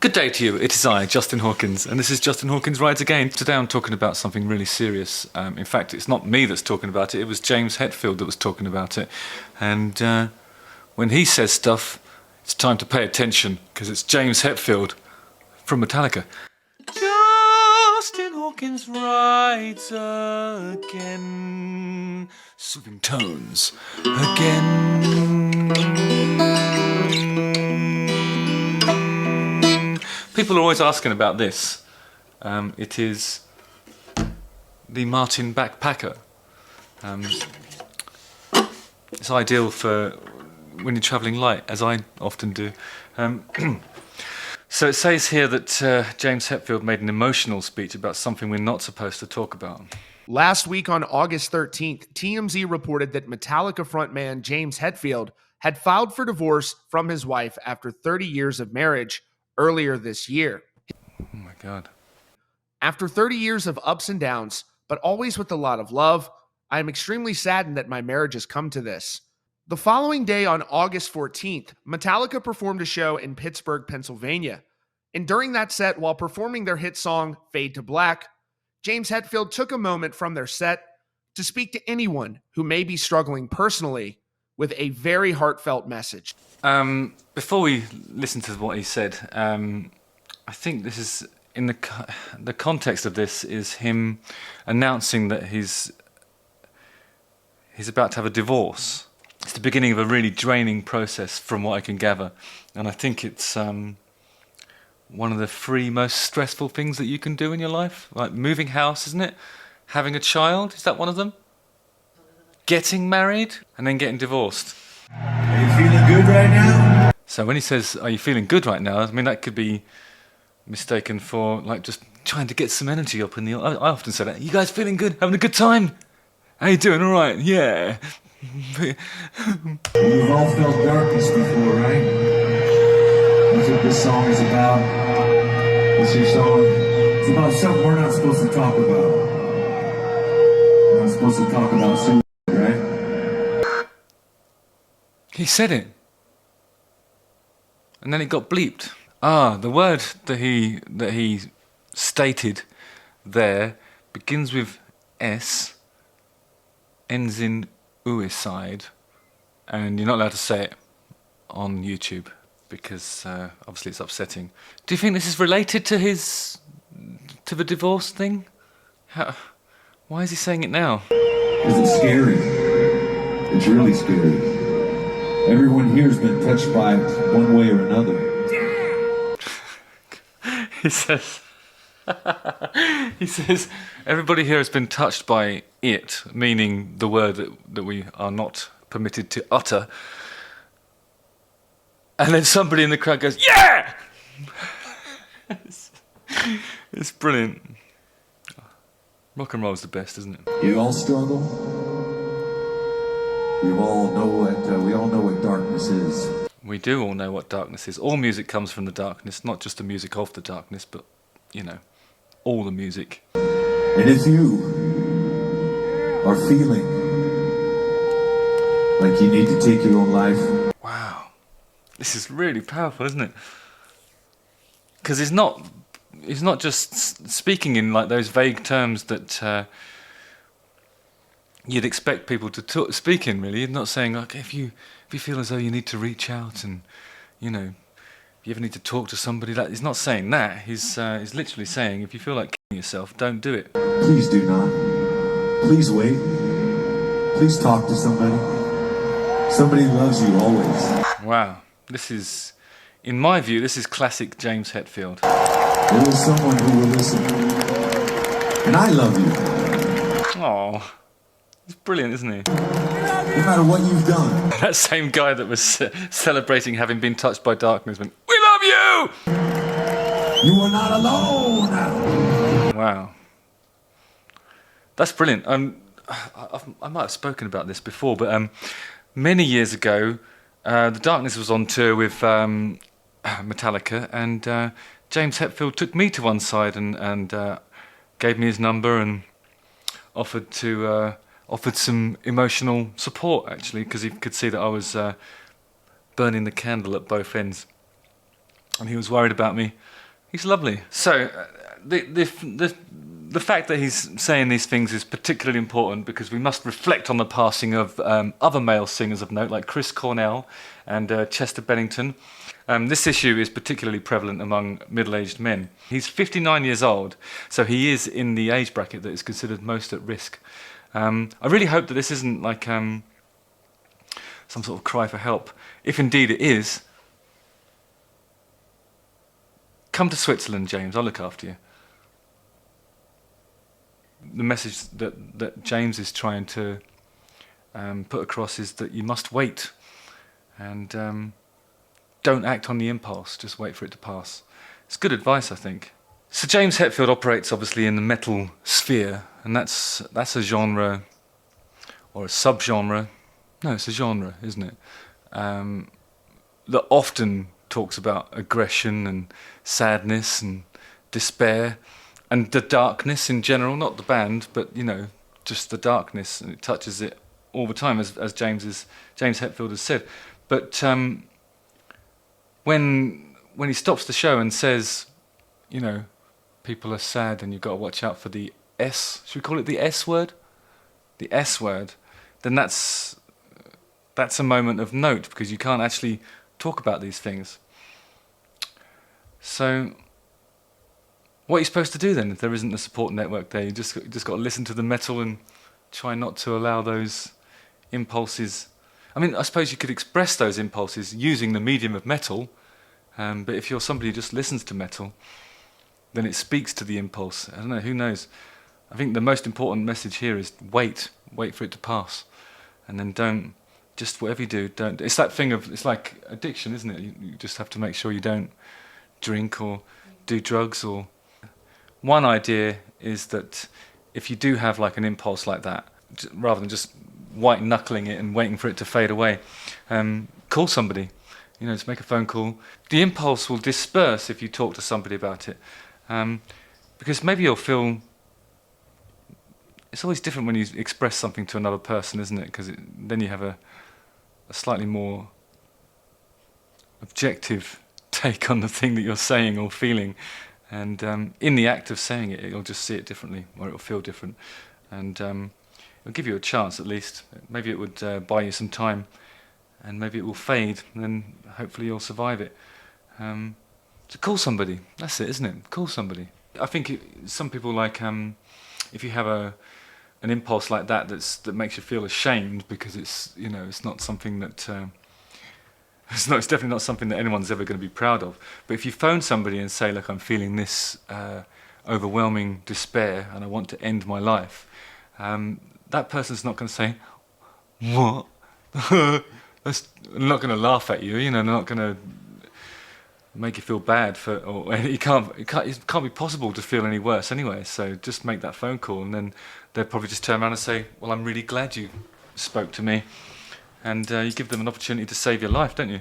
Good day to you, it is I, Justin Hawkins, and this is Justin Hawkins Rides Again. Today I'm talking about something really serious. In fact, it's not me that's talking about it, it was James Hetfield that was talking about it. And when he says stuff, it's time to pay attention, because it's James Hetfield from Metallica. Justin Hawkins Rides Again. Soothing tones. Again. People are always asking about this. It is the Martin backpacker. It's ideal for when you're travelling light, as I often do. So it says here that James Hetfield made an emotional speech about something we're not supposed to talk about. Last week on August 13th, TMZ reported that Metallica frontman James Hetfield had filed for divorce from his wife after 30 years of marriage earlier this year. Oh my God. After 30 years of ups and downs, but always with a lot of love, I am extremely saddened that my marriage has come to this. The following day on August 14th, Metallica performed a show in Pittsburgh, Pennsylvania. And during that set, while performing their hit song, Fade to Black, James Hetfield took a moment from their set to speak to anyone who may be struggling personally with a very heartfelt message. Before we listen to what he said, I think this is, in the context of this is him announcing that he's about to have a divorce. It's the beginning of a really draining process from what I can gather. And I think it's one of the three most stressful things that you can do in your life. Like moving house, isn't it? Having a child, is that one of them? Getting married and then getting divorced. Are you feeling good right now? So when he says, are you feeling good right now? I mean, that could be mistaken for like just trying to get some energy up in the... I often say that. You guys feeling good? Having a good time? How you doing? All right? Yeah. You've all felt darkness before, right? That's what this song is about. What's your song? It's about something we're not supposed to talk about. We're not supposed to talk about suicide, right? He said it. And then it got bleeped. The word that he stated there begins with S, ends in uicide, and you're not allowed to say it on YouTube because obviously it's upsetting. Do you think this is related to the divorce thing? Why is he saying it now? Because it's scary. It's really scary. Everyone here's been touched by it one way or another. He says, everybody here has been touched by it, meaning the word that we are not permitted to utter. And then somebody in the crowd goes, yeah! It's brilliant. Rock and roll's the best, isn't it? We all struggle. We all know what darkness is. We do all know what darkness is. All music comes from the darkness, not just the music of the darkness, but, you know, all the music. And if you are feeling like you need to take your own life... Wow. This is really powerful, isn't it? Because he's not just speaking in like those vague terms that you'd expect people to speak in, really. He's not saying, like, if you feel as though you need to reach out and, you know, if you ever need to talk to somebody, he's not saying that. He's literally saying, if you feel like killing yourself, don't do it. Please do not. Please wait. Please talk to somebody. Somebody loves you always. Wow. This is, in my view, this is classic James Hetfield. There is someone who will listen. And I love you. Oh, he's brilliant, isn't he? No matter what you've done. That same guy that was celebrating having been touched by darkness went, we love you! You are not alone. Wow. That's brilliant. I might have spoken about this before, but many years ago, The Darkness was on tour with Metallica, and James Hetfield took me to one side and gave me his number and offered some emotional support, actually, because he could see that I was burning the candle at both ends. and he was worried about me. He's lovely. So the fact that he's saying these things is particularly important because we must reflect on the passing of other male singers of note like Chris Cornell and Chester Bennington. This issue is particularly prevalent among middle-aged men. He's 59 years old, so he is in the age bracket that is considered most at risk. I really hope that this isn't like some sort of cry for help. If indeed it is, come to Switzerland, James. I'll look after you. The message that James is trying to put across is that you must wait and don't act on the impulse, just wait for it to pass. It's good advice, I think. So James Hetfield operates obviously in the metal sphere, and that's a genre, or a subgenre. No, it's a genre, isn't it? That often talks about aggression and sadness and despair and the darkness in general, not the band, but just the darkness, and it touches it all the time, as James Hetfield has said. But when he stops the show and says, people are sad and you've got to watch out for the S, should we call it the S word? The S word, then that's a moment of note because you can't actually talk about these things. So what are you supposed to do then if there isn't a support network there? You just got to listen to the metal and try not to allow those impulses. I mean, I suppose you could express those impulses using the medium of metal, but if you're somebody who just listens to metal, then it speaks to the impulse. I don't know, who knows? I think the most important message here is wait for it to pass, and then don't, just whatever you do, don't. It's that thing of, it's like addiction, isn't it? You just have to make sure you don't drink or do drugs. Or one idea is that if you do have like an impulse like that, rather than just white knuckling it and waiting for it to fade away, call somebody. Just make a phone call. The impulse will disperse if you talk to somebody about it, because maybe you'll feel. It's always different when you express something to another person, isn't it? Because then you have a slightly more objective take on the thing that you're saying or feeling, and in the act of saying it, you'll just see it differently, or it'll feel different, and it'll give you a chance at least. Maybe it would buy you some time, and maybe it will fade, and then hopefully you'll survive it. So call somebody. That's it, isn't it? Call somebody. I think some people like if you have an impulse like that that makes you feel ashamed because it's not something that it's definitely not something that anyone's ever going to be proud of. But if you phone somebody and say, look, I'm feeling this overwhelming despair and I want to end my life, that person's not going to say, what? They're not going to laugh at you. They're not going to make you feel bad or it can't be possible to feel any worse anyway. So just make that phone call, and then they'll probably just turn around and say, well, I'm really glad you spoke to me, and you give them an opportunity to save your life, don't you?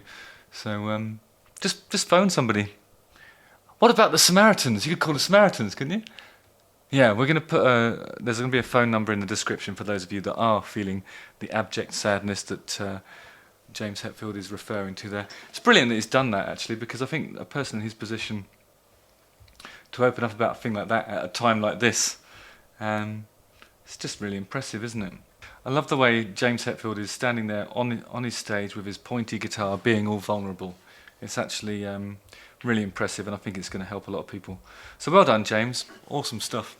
So just phone somebody. What about the Samaritans? You could call the Samaritans, couldn't you? Yeah, we're going to put there's going to be a phone number in the description for those of you that are feeling the abject sadness that James Hetfield is referring to there. It's brilliant that he's done that, actually, because I think a person in his position to open up about a thing like that at a time like this, it's just really impressive, isn't it? I love the way James Hetfield is standing there on his stage with his pointy guitar, being all vulnerable. It's actually really impressive, and I think it's going to help a lot of people. So well done, James. Awesome stuff.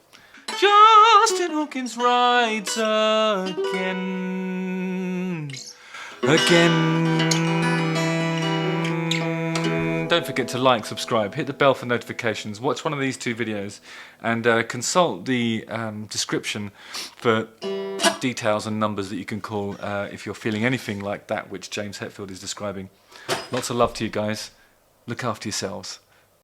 Justin Hawkins rides again. Don't forget to like, subscribe, hit the bell for notifications, watch one of these two videos, and consult the description for details and numbers that you can call if you're feeling anything like that which James Hetfield is describing. Lots of love to you guys. Look after yourselves.